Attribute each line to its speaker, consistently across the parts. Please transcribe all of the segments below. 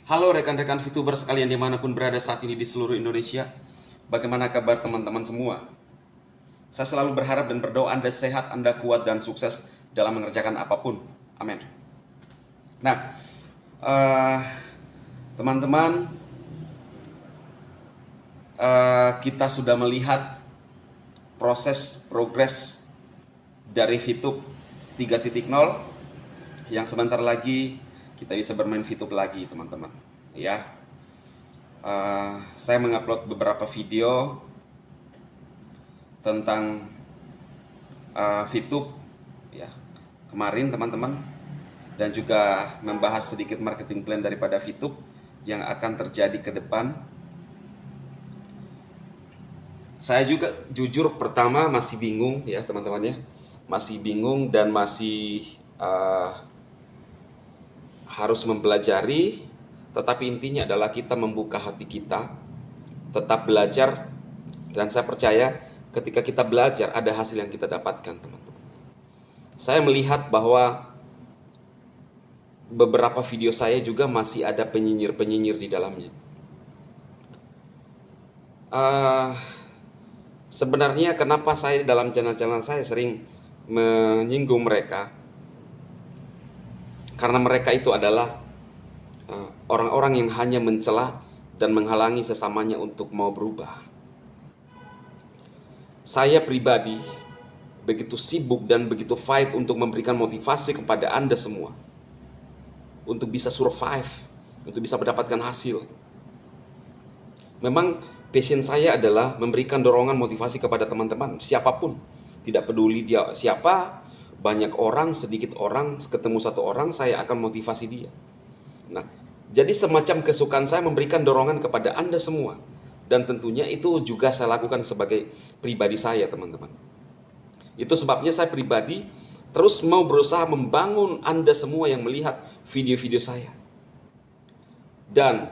Speaker 1: Halo rekan-rekan VTuber sekalian dimanapun berada saat ini di seluruh Indonesia. Bagaimana kabar teman-teman semua? Saya selalu berharap dan berdoa Anda sehat, Anda kuat dan sukses dalam mengerjakan apapun. Amin. Nah, eh, teman-teman, kita sudah melihat progres dari VTube 3.0 yang sebentar lagi kita bisa bermain VTube lagi, teman-teman. Ya, saya mengupload beberapa video tentang VTube ya kemarin, teman-teman, dan juga membahas sedikit marketing plan daripada VTube yang akan terjadi ke depan. Saya juga jujur pertama masih bingung ya teman-teman ya, masih bingung dan masih harus mempelajari. Tetapi intinya adalah kita membuka hati kita, tetap belajar, dan saya percaya ketika kita belajar ada hasil yang kita dapatkan, teman-teman. Saya melihat bahwa beberapa video saya juga masih ada penyinyir-penyinyir di dalamnya. Sebenarnya kenapa saya dalam channel-channel saya sering menyinggung mereka? Karena mereka itu adalah orang-orang yang hanya mencela dan menghalangi sesamanya untuk mau berubah. Saya pribadi begitu sibuk dan begitu fight untuk memberikan motivasi kepada Anda semua untuk bisa survive, untuk bisa mendapatkan hasil. Memang passion saya adalah memberikan dorongan motivasi kepada teman-teman, siapapun. Tidak peduli dia siapa, banyak orang, sedikit orang, ketemu satu orang, saya akan motivasi dia. Nah, jadi semacam kesukaan saya memberikan dorongan kepada Anda semua. Dan tentunya itu juga saya lakukan sebagai pribadi saya, teman-teman. Itu sebabnya saya pribadi terus mau berusaha membangun Anda semua yang melihat video-video saya. Dan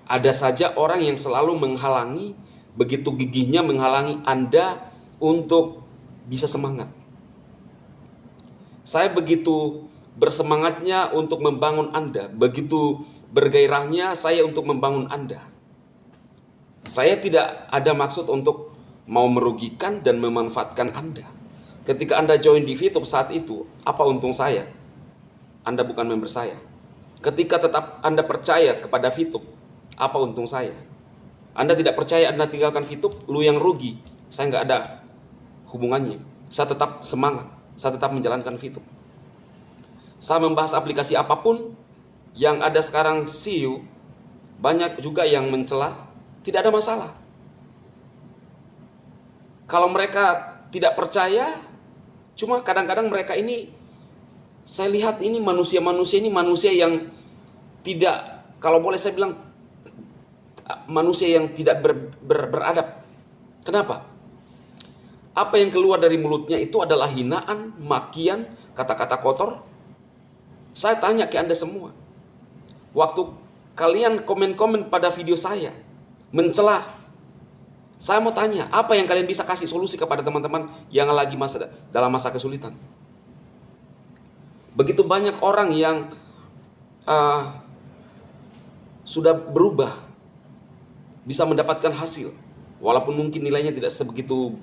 Speaker 1: ada saja orang yang selalu menghalangi, begitu gigihnya menghalangi Anda untuk bisa semangat. Saya begitu bersemangatnya untuk membangun Anda, begitu bergairahnya saya untuk membangun Anda. Saya tidak ada maksud untuk mau merugikan dan memanfaatkan Anda. Ketika Anda join di VTube saat itu, apa untung saya? Anda bukan member saya. Ketika tetap Anda percaya kepada VTube, apa untung saya? Anda tidak percaya, Anda tinggalkan VTube, lu yang rugi. Saya nggak ada hubungannya. Saya tetap semangat, saya tetap menjalankan VTube. Saya membahas aplikasi apapun yang ada sekarang, see you, banyak juga yang mencela, tidak ada masalah. Kalau mereka tidak percaya, cuma kadang-kadang mereka ini, saya lihat ini manusia yang tidak, kalau boleh saya bilang, manusia yang tidak beradab. Kenapa? Apa yang keluar dari mulutnya itu adalah hinaan, makian, kata-kata kotor. Saya tanya ke Anda semua, waktu kalian komen-komen pada video saya, mencela, saya mau tanya, apa yang kalian bisa kasih solusi kepada teman-teman yang lagi dalam masa kesulitan? Begitu banyak orang yang sudah berubah, bisa mendapatkan hasil, walaupun mungkin nilainya tidak sebegitu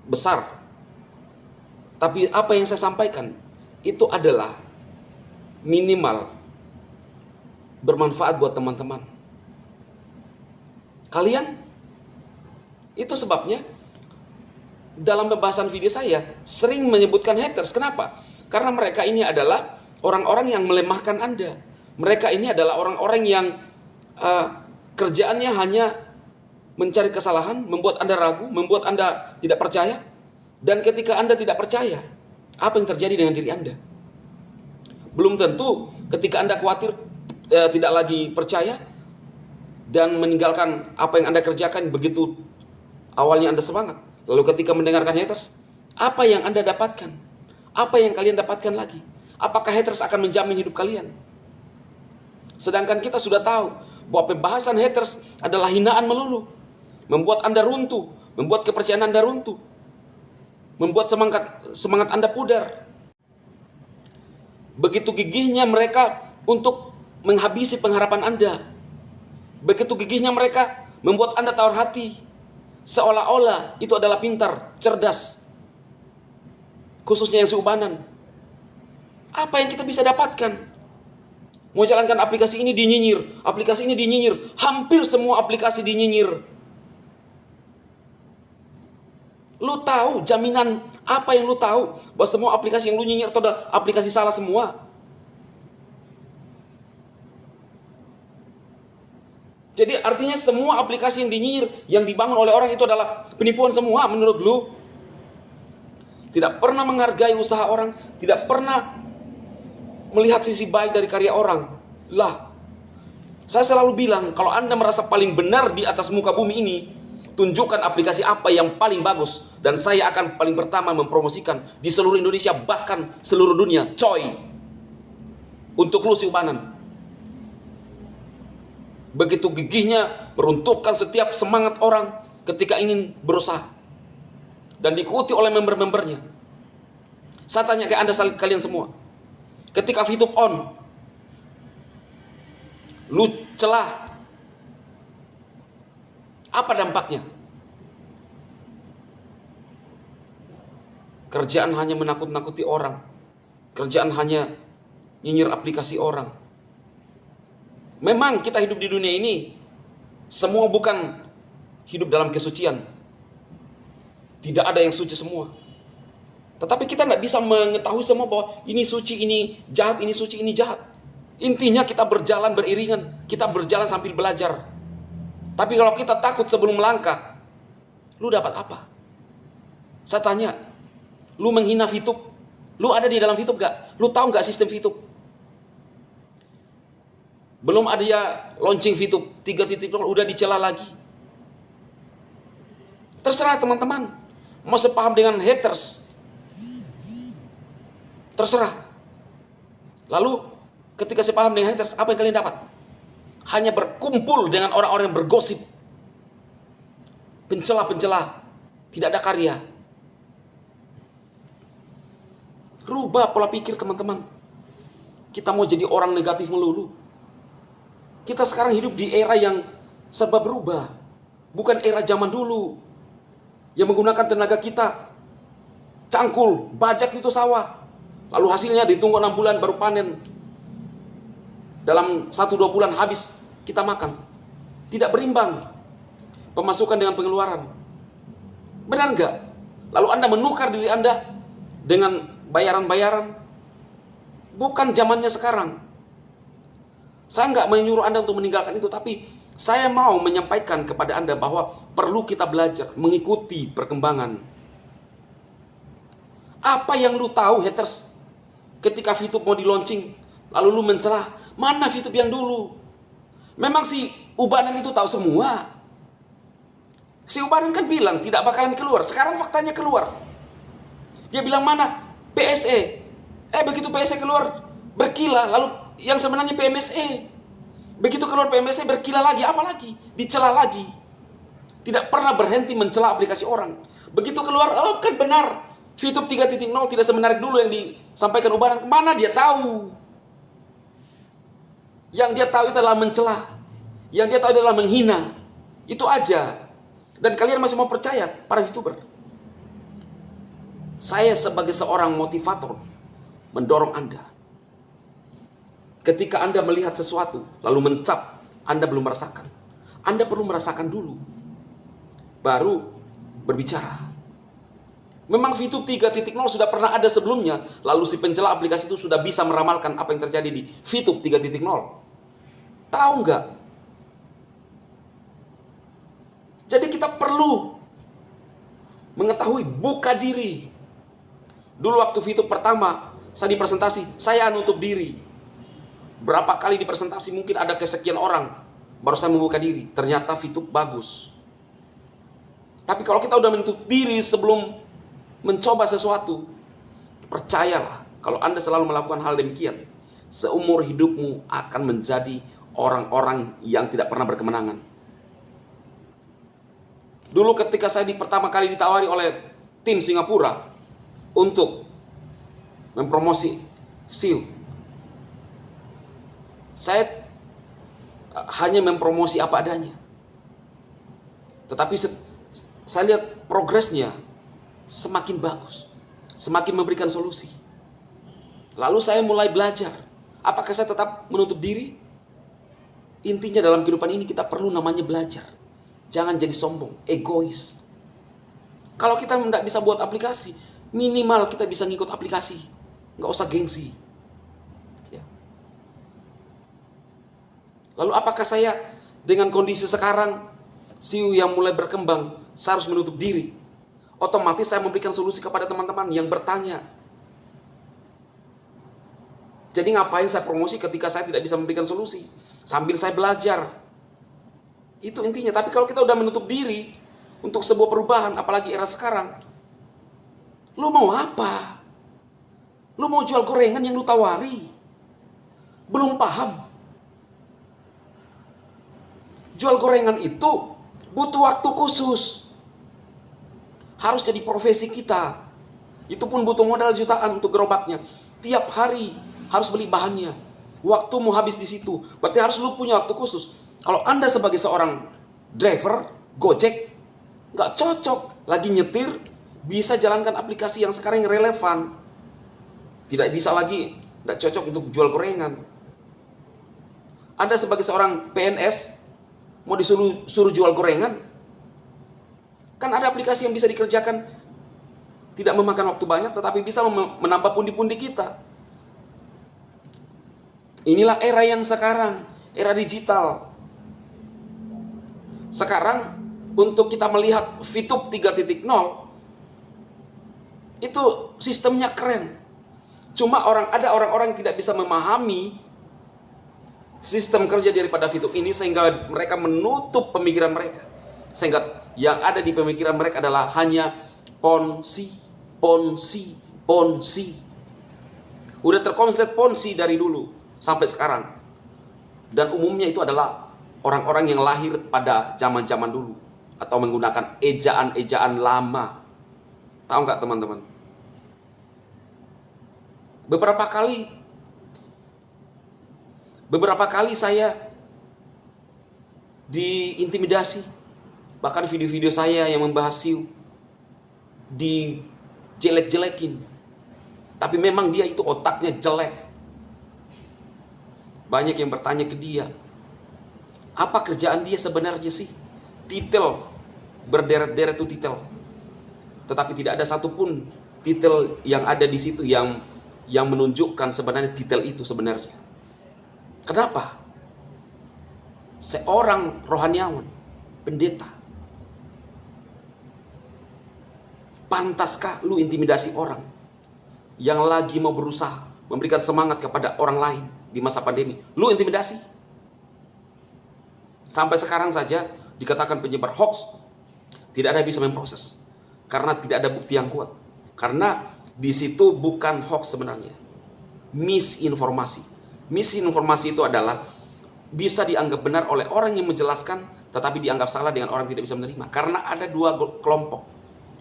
Speaker 1: besar. Tapi apa yang saya sampaikan itu adalah minimal bermanfaat buat teman-teman kalian. Itu sebabnya dalam pembahasan video saya sering menyebutkan haters. Kenapa? Karena mereka ini adalah orang-orang yang melemahkan Anda. Mereka ini adalah orang-orang yang kerjaannya hanya mencari kesalahan, membuat Anda ragu, membuat Anda tidak percaya. Dan ketika Anda tidak percaya, apa yang terjadi dengan diri Anda? Belum tentu ketika Anda khawatir tidak lagi percaya dan meninggalkan apa yang Anda kerjakan, begitu awalnya Anda semangat, lalu ketika mendengarkan haters, apa yang Anda dapatkan? Apa yang kalian dapatkan lagi? Apakah haters akan menjamin hidup kalian? Sedangkan kita sudah tahu bahwa pembahasan haters adalah hinaan melulu, membuat Anda runtuh, membuat kepercayaan Anda runtuh, membuat semangat Anda pudar. Begitu gigihnya mereka untuk menghabisi pengharapan Anda. Begitu gigihnya mereka membuat Anda tawar hati, seolah-olah itu adalah pintar, cerdas, khususnya yang seubanan. Apa yang kita bisa dapatkan? Mau jalankan aplikasi ini dinyinyir, aplikasi ini dinyinyir, hampir semua aplikasi dinyinyir. Lu tahu jaminan apa yang lu tahu bahwa semua aplikasi yang lu nyinyir itu adalah aplikasi salah semua? Jadi artinya semua aplikasi yang dinyinyir, yang dibangun oleh orang itu adalah penipuan semua menurut lu? Tidak pernah menghargai usaha orang, tidak pernah melihat sisi baik dari karya orang. Lah, saya selalu bilang, kalau Anda merasa paling benar di atas muka bumi ini, tunjukkan aplikasi apa yang paling bagus, dan saya akan paling pertama mempromosikan di seluruh Indonesia, bahkan seluruh dunia. Coy, untuk lu siubanan. Begitu gigihnya meruntuhkan setiap semangat orang ketika ingin berusaha, dan diikuti oleh member-membernya. Saya tanya ke Anda kalian semua, ketika VTube on, lu celah, apa dampaknya? Kerjaan hanya menakut-nakuti orang, kerjaan hanya nyinyir aplikasi orang. Memang kita hidup di dunia ini, semua bukan hidup dalam kesucian. Tidak ada yang suci semua. Tetapi kita tidak bisa mengetahui semua bahwa ini suci, ini jahat, ini suci, ini jahat. Intinya kita berjalan beriringan, kita berjalan sambil belajar. Tapi kalau kita takut sebelum melangkah, lu dapat apa? Saya tanya, lu menghina VTube, lu ada di dalam VTube gak? Lu tahu gak sistem VTube? Belum ada ya launching VTube 3.0 udah dicela lagi. Terserah teman-teman, mau sepaham dengan haters, terserah. Lalu ketika sepaham dengan haters, apa yang kalian dapat? Hanya berkumpul dengan orang-orang yang bergosip, pencela-pencela, tidak ada karya. Rubah pola pikir teman-teman. Kita mau jadi orang negatif melulu. Kita sekarang hidup di era yang serba berubah, bukan era zaman dulu yang menggunakan tenaga kita, cangkul, bajak itu sawah, lalu hasilnya ditunggu 6 bulan baru panen. Dalam 1-2 bulan habis kita makan. Tidak berimbang pemasukan dengan pengeluaran. Benar enggak? Lalu Anda menukar diri Anda dengan bayaran-bayaran. Bukan zamannya sekarang. Saya enggak menyuruh Anda untuk meninggalkan itu, tapi saya mau menyampaikan kepada Anda bahwa perlu kita belajar mengikuti perkembangan. Apa yang lu tahu haters ketika VTube mau di launching, lalu lu mencela, mana VTube yang dulu? Memang si Ubanan itu tahu semua. Si Ubanan kan bilang tidak bakalan keluar. Sekarang faktanya keluar. Dia bilang mana? PSE. Begitu PSE keluar berkilah. Lalu yang sebenarnya PMSE. Begitu keluar PMSE berkilah lagi. Apa lagi? Dicela lagi. Tidak pernah berhenti mencela aplikasi orang. Begitu keluar, oh kan benar. VTube 3.0 tidak semenarik dulu yang disampaikan Ubanan. Kemana dia tahu? Yang dia tahu itu adalah mencela. Yang dia tahu adalah menghina. Itu aja. Dan kalian masih mau percaya para VTuber? Saya sebagai seorang motivator mendorong Anda. Ketika Anda melihat sesuatu lalu mencap, Anda belum merasakan. Anda perlu merasakan dulu, baru berbicara. Memang VTube 3.0 sudah pernah ada sebelumnya. Lalu si pencela aplikasi itu sudah bisa meramalkan apa yang terjadi di VTube 3.0. Tahu nggak? Jadi kita perlu mengetahui, buka diri. Dulu waktu VTube pertama saya di presentasi, saya nutup diri. Berapa kali di presentasi mungkin ada kesekian orang, baru saya membuka diri. Ternyata VTube bagus. Tapi kalau kita udah menutup diri sebelum mencoba sesuatu, percayalah, kalau Anda selalu melakukan hal demikian, seumur hidupmu akan menjadi orang-orang yang tidak pernah berkemenangan. Dulu ketika saya pertama kali ditawari oleh tim Singapura untuk mempromosi SEO, Saya hanya mempromosi apa adanya. Tetapi saya lihat progresnya semakin bagus, semakin memberikan solusi. Lalu saya mulai belajar. Apakah saya tetap menutup diri? Intinya dalam kehidupan ini kita perlu namanya belajar. Jangan jadi sombong, egois. Kalau kita tidak bisa buat aplikasi, minimal kita bisa ngikut aplikasi. Nggak usah gengsi. Ya. Lalu apakah saya dengan kondisi sekarang, SEO yang mulai berkembang, saya harus menutup diri? Otomatis saya memberikan solusi kepada teman-teman yang bertanya. Jadi ngapain saya promosi ketika saya tidak bisa memberikan solusi? Sambil saya belajar. Itu intinya. Tapi kalau kita udah menutup diri untuk sebuah perubahan, apalagi era sekarang, lu mau apa? Lu mau jual gorengan yang lu tawari? Belum paham. Jual gorengan itu butuh waktu khusus. Harus jadi profesi kita. Itu pun butuh modal jutaan untuk gerobaknya. Tiap hari harus beli bahannya. Waktumu habis di situ. Berarti harus lu punya waktu khusus. Kalau Anda sebagai seorang driver Gojek, nggak cocok lagi nyetir, bisa jalankan aplikasi yang sekarang yang relevan. Tidak bisa lagi, nggak cocok untuk jual gorengan. Anda sebagai seorang PNS, mau disuruh jual gorengan, kan ada aplikasi yang bisa dikerjakan, tidak memakan waktu banyak, tetapi bisa menambah pundi-pundi kita. Inilah era yang sekarang, era digital. Sekarang, untuk kita melihat Fitup 3.0, itu sistemnya keren. Cuma ada orang-orang yang tidak bisa memahami sistem kerja daripada Fitup ini, sehingga mereka menutup pemikiran mereka. Sehingga yang ada di pemikiran mereka adalah hanya ponzi. Udah terkonsep ponzi dari dulu sampai sekarang. Dan umumnya itu adalah orang-orang yang lahir pada zaman-zaman dulu, atau menggunakan ejaan-ejaan lama. Tahu nggak teman-teman? Beberapa kali saya diintimidasi. Bahkan video-video saya yang membahas SEO dijelek-jelekin. Tapi memang dia itu otaknya jelek. Banyak yang bertanya ke dia, apa kerjaan dia sebenarnya sih? Titel, berderet-deret itu titel. Tetapi tidak ada satupun titel yang ada di situ yang menunjukkan sebenarnya titel itu sebenarnya. Kenapa? Seorang rohaniawan, pendeta, pantaskah lu intimidasi orang yang lagi mau berusaha memberikan semangat kepada orang lain di masa pandemi? Lu intimidasi. Sampai sekarang saja dikatakan penyebar hoax, tidak ada yang bisa memproses karena tidak ada bukti yang kuat. Karena di situ bukan hoax sebenarnya, misinformasi. Misinformasi itu adalah bisa dianggap benar oleh orang yang menjelaskan, tetapi dianggap salah dengan orang yang tidak bisa menerima. Karena ada dua kelompok.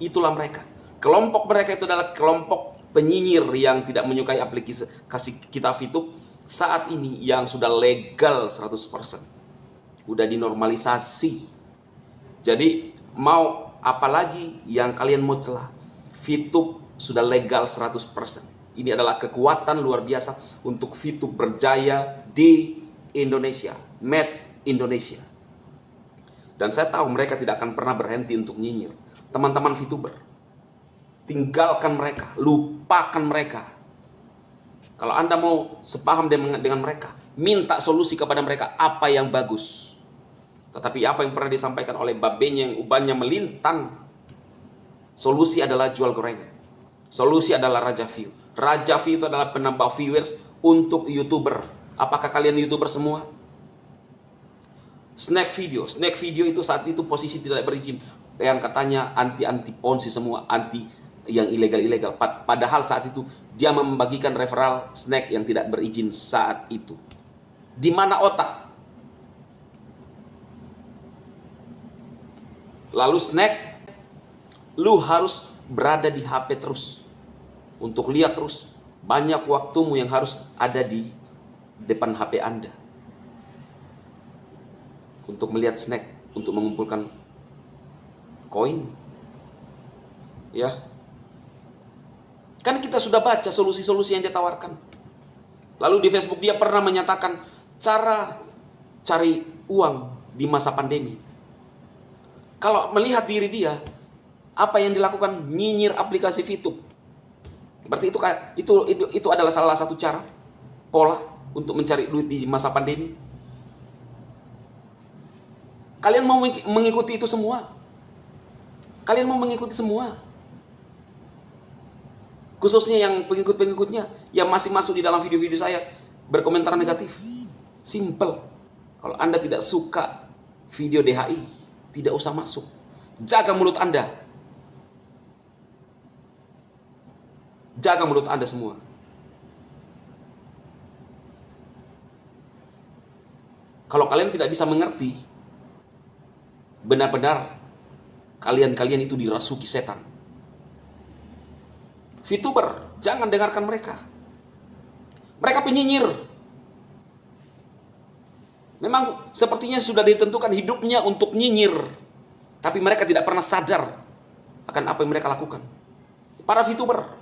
Speaker 1: Itulah mereka. Kelompok mereka itu adalah kelompok penyinyir yang tidak menyukai aplikasi kita Fitup saat ini yang sudah legal 100%. Udah dinormalisasi. Jadi mau apalagi yang kalian mau celah, Fitup sudah legal 100%. Ini adalah kekuatan luar biasa untuk Fitup berjaya di Indonesia, made Indonesia. Dan saya tahu mereka tidak akan pernah berhenti untuk nyinyir. Teman-teman Fituber, tinggalkan mereka, lupakan mereka. Kalau Anda mau sepaham dengan mereka, minta solusi kepada mereka apa yang bagus. Tetapi apa yang pernah disampaikan oleh babenya yang ubannya melintang, solusi adalah jual gorengan. Solusi adalah Raja View. Raja View itu adalah penambah viewers untuk YouTuber. Apakah kalian YouTuber semua? Snack video itu saat itu posisi tidak berizin. Yang katanya anti ponzi semua, anti yang ilegal. Padahal saat itu dia membagikan referral snack yang tidak berizin saat itu. Di mana otak? Lalu snack, lu harus berada di HP terus. Untuk lihat terus. Banyak waktumu yang harus ada di depan HP Anda. untuk melihat snack, untuk mengumpulkan koin. Ya. Kan kita sudah baca solusi-solusi yang dia tawarkan. Lalu di Facebook dia pernah menyatakan cara cari uang di masa pandemi. Kalau melihat diri dia, apa yang dilakukan? Nyinyir aplikasi VTube. Berarti itu adalah salah satu cara, pola untuk mencari duit di masa pandemi. Kalian mau mengikuti itu semua? Kalian mau mengikuti semua? Khususnya yang pengikut-pengikutnya yang masih masuk di dalam video-video saya berkomentar negatif. Simple. Kalau Anda tidak suka video DHI, tidak usah masuk. Jaga mulut Anda. Jaga mulut Anda semua. Kalau kalian tidak bisa mengerti, benar-benar kalian itu dirasuki setan. VTuber, jangan dengarkan mereka. Mereka penyinyir. Memang sepertinya sudah ditentukan hidupnya untuk nyinyir. Tapi mereka tidak pernah sadar akan apa yang mereka lakukan. Para VTuber,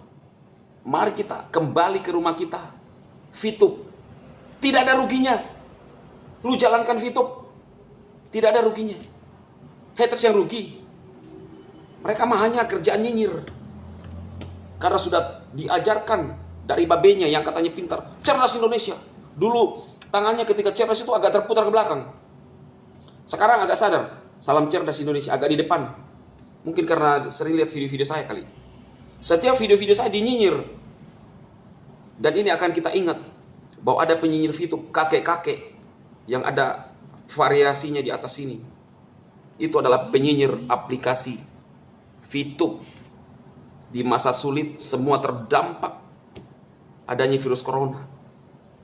Speaker 1: mari kita kembali ke rumah kita. VTube, tidak ada ruginya. Lu jalankan VTube, tidak ada ruginya. Haters yang rugi. Mereka mah hanya kerjaan nyinyir. Karena sudah diajarkan dari babenya yang katanya pintar. Cerdas Indonesia. Dulu tangannya ketika cerdas itu agak terputar ke belakang. Sekarang agak sadar. Salam cerdas Indonesia, agak di depan. Mungkin karena sering lihat video-video saya kali. Setiap video-video saya dinyinyir. Dan ini akan kita ingat bahwa ada penyinyir VTube, kakek-kakek yang ada variasinya di atas sini. Itu adalah penyinyir aplikasi VTube. Di masa sulit semua terdampak adanya virus corona.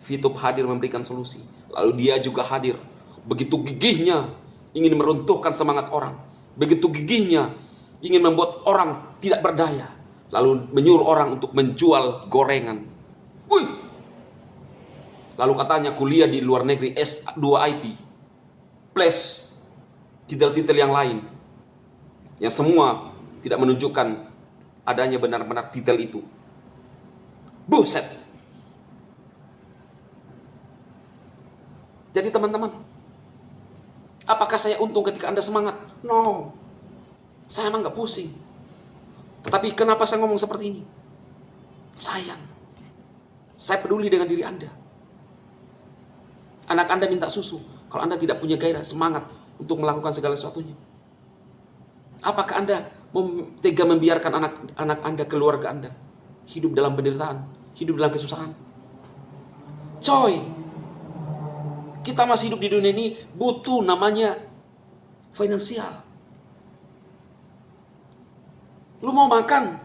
Speaker 1: VTube hadir memberikan solusi. Lalu dia juga hadir. Begitu gigihnya ingin meruntuhkan semangat orang. Begitu gigihnya ingin membuat orang tidak berdaya. Lalu menyuruh orang untuk menjual gorengan. Wih! Lalu katanya kuliah di luar negeri S2 IT. Plus titel-titel yang lain. Yang semua tidak menunjukkan adanya benar-benar titel itu. Buset. Jadi teman-teman, apakah saya untung ketika Anda semangat? No. Saya emang gak pusing. Tetapi kenapa saya ngomong seperti ini? Sayang. Saya peduli dengan diri Anda. Anak Anda minta susu. Kalau Anda tidak punya gairah, semangat untuk melakukan segala sesuatunya. Apakah Anda tega membiarkan anak Anda, keluarga Anda hidup dalam penderitaan, hidup dalam kesusahan? Coy, kita masih hidup di dunia ini butuh namanya finansial. Lu mau makan,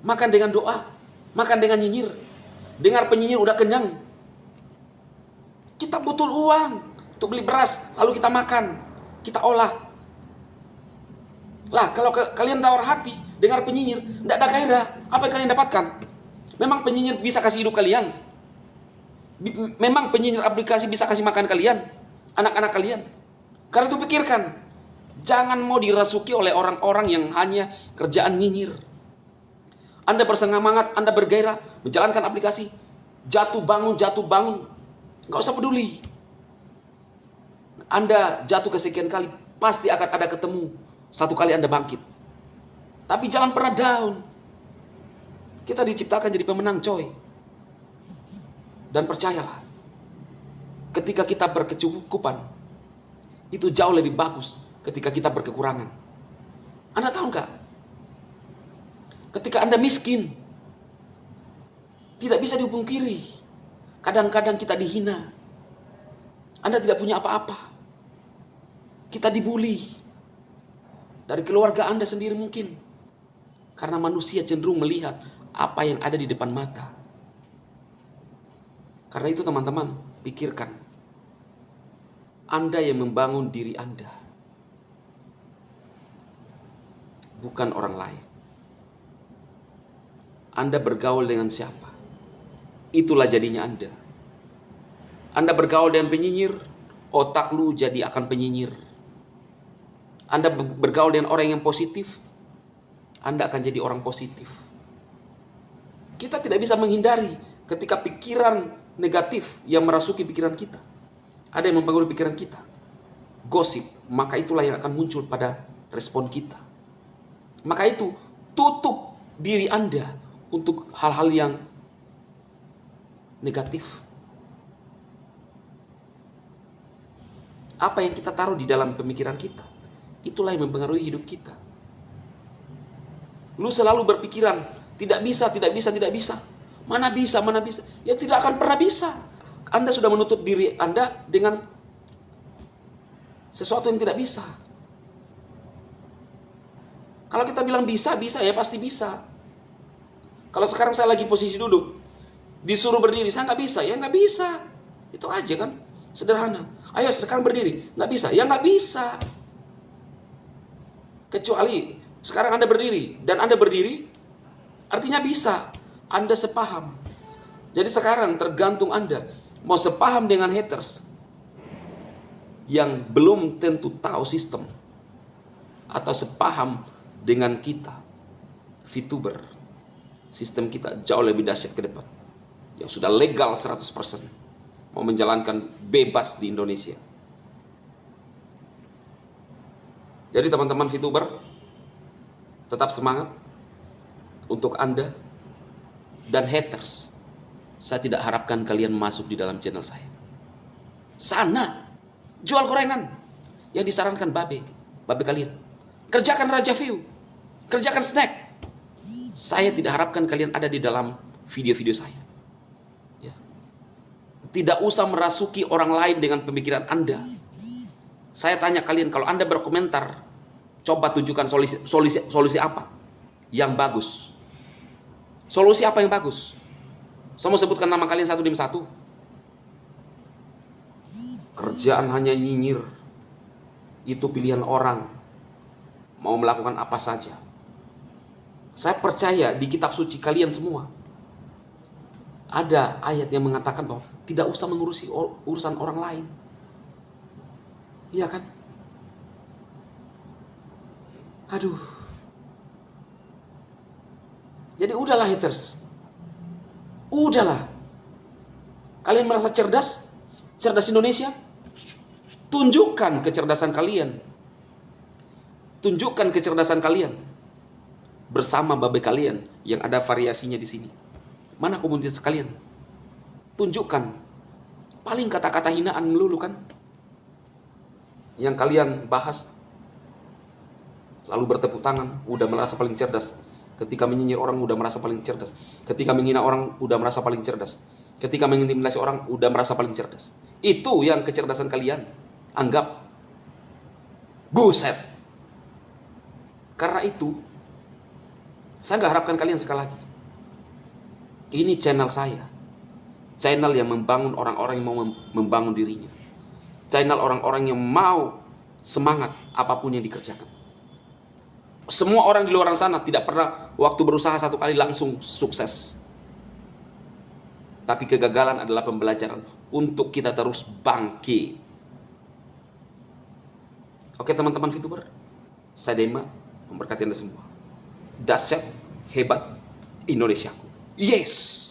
Speaker 1: makan dengan doa, makan dengan nyinyir. Dengar penyinyir udah kenyang. Kita butuh uang untuk beli beras, lalu kita makan, kita olah. Lah, kalau kalian tawar hati, dengar penyinyir, tidak ada gairah, apa yang kalian dapatkan? Memang penyinyir bisa kasih hidup kalian? Memang penyinyir aplikasi bisa kasih makan kalian? Anak-anak kalian? Karena itu pikirkan, jangan mau dirasuki oleh orang-orang yang hanya kerjaan nyinyir. Anda bersemangat, Anda bergairah, menjalankan aplikasi, jatuh bangun, nggak usah peduli. Anda jatuh kesekian kali, pasti akan ada ketemu. Satu kali Anda bangkit. Tapi jangan pernah down. Kita diciptakan jadi pemenang, coy. Dan percayalah, ketika kita berkecukupan, itu jauh lebih bagus ketika kita berkekurangan. Anda tahu nggak? Ketika Anda miskin, tidak bisa dipungkiri. Kadang-kadang kita dihina. Anda tidak punya apa-apa. Kita dibully. Dari keluarga Anda sendiri mungkin. Karena manusia cenderung melihat apa yang ada di depan mata. Karena itu teman-teman, pikirkan. Anda yang membangun diri Anda. Bukan orang lain. Anda bergaul dengan siapa? Itulah jadinya Anda. Anda bergaul dengan penyinyir, otak lu jadi akan penyinyir. Anda bergaul dengan orang yang positif, Anda akan jadi orang positif. Kita tidak bisa menghindari ketika pikiran negatif yang merasuki pikiran kita. Ada yang mempengaruhi pikiran kita. Gosip, maka itulah yang akan muncul pada respon kita. Maka itu, tutup diri Anda untuk hal-hal yang negatif. Apa yang kita taruh di dalam pemikiran kita, itulah yang mempengaruhi hidup kita. Lu selalu berpikiran, tidak bisa, tidak bisa, tidak bisa. Mana bisa, mana bisa. Ya tidak akan pernah bisa. Anda sudah menutup diri Anda dengan sesuatu yang tidak bisa. Kalau kita bilang bisa, bisa, ya pasti bisa. Kalau sekarang saya lagi posisi duduk, disuruh berdiri, saya nggak bisa, ya nggak bisa. Itu aja kan, sederhana. Ayo sekarang berdiri, nggak bisa, ya nggak bisa. Kecuali sekarang Anda berdiri, dan Anda berdiri, artinya bisa. Anda sepaham. Jadi sekarang tergantung Anda, mau sepaham dengan haters, yang belum tentu tahu sistem, atau sepaham dengan kita, VTuber. Sistem kita jauh lebih dahsyat ke depan. Yang sudah legal 100%. Mau menjalankan bebas di Indonesia. Jadi teman-teman VTuber, tetap semangat untuk Anda dan haters. Saya tidak harapkan kalian masuk di dalam channel saya. Sana, jual gorengan yang disarankan babe kalian. Kerjakan raja view, kerjakan snack. Saya tidak harapkan kalian ada di dalam video-video saya. Ya. Tidak usah merasuki orang lain dengan pemikiran Anda. Saya tanya kalian, kalau Anda berkomentar, coba tunjukkan solusi apa yang bagus. Solusi apa yang bagus? Saya mau sebutkan nama kalian satu demi satu. Kerjaan hanya nyinyir. Itu pilihan orang. Mau melakukan apa saja. Saya percaya di kitab suci kalian semua ada ayat yang mengatakan bahwa tidak usah mengurusi urusan orang lain. Iya kan? Aduh. Jadi udahlah haters. Udahlah. Kalian merasa cerdas? Cerdas Indonesia? Tunjukkan kecerdasan kalian. Tunjukkan kecerdasan kalian bersama babe kalian yang ada variasinya di sini. Mana komunitas kalian? Tunjukkan. Paling kata-kata hinaan melulu kan? Yang kalian bahas. Lalu bertepuk tangan, udah merasa paling cerdas. Ketika menyinyir orang, udah merasa paling cerdas. Ketika menghina orang, udah merasa paling cerdas. Ketika mengintimidasi orang, udah merasa paling cerdas. Itu yang kecerdasan kalian. Anggap. Buset. Karena itu, saya nggak harapkan kalian sekali lagi. Ini channel saya. Channel yang membangun orang-orang yang mau membangun dirinya. Channel orang-orang yang mau semangat apapun yang dikerjakan. Semua orang di luar sana tidak pernah waktu berusaha satu kali langsung sukses. Tapi kegagalan adalah pembelajaran untuk kita terus bangkit. Oke teman-teman VTuber, saya Dema memberkati Anda semua. Dahsyat, hebat, Indonesiaku. Yes!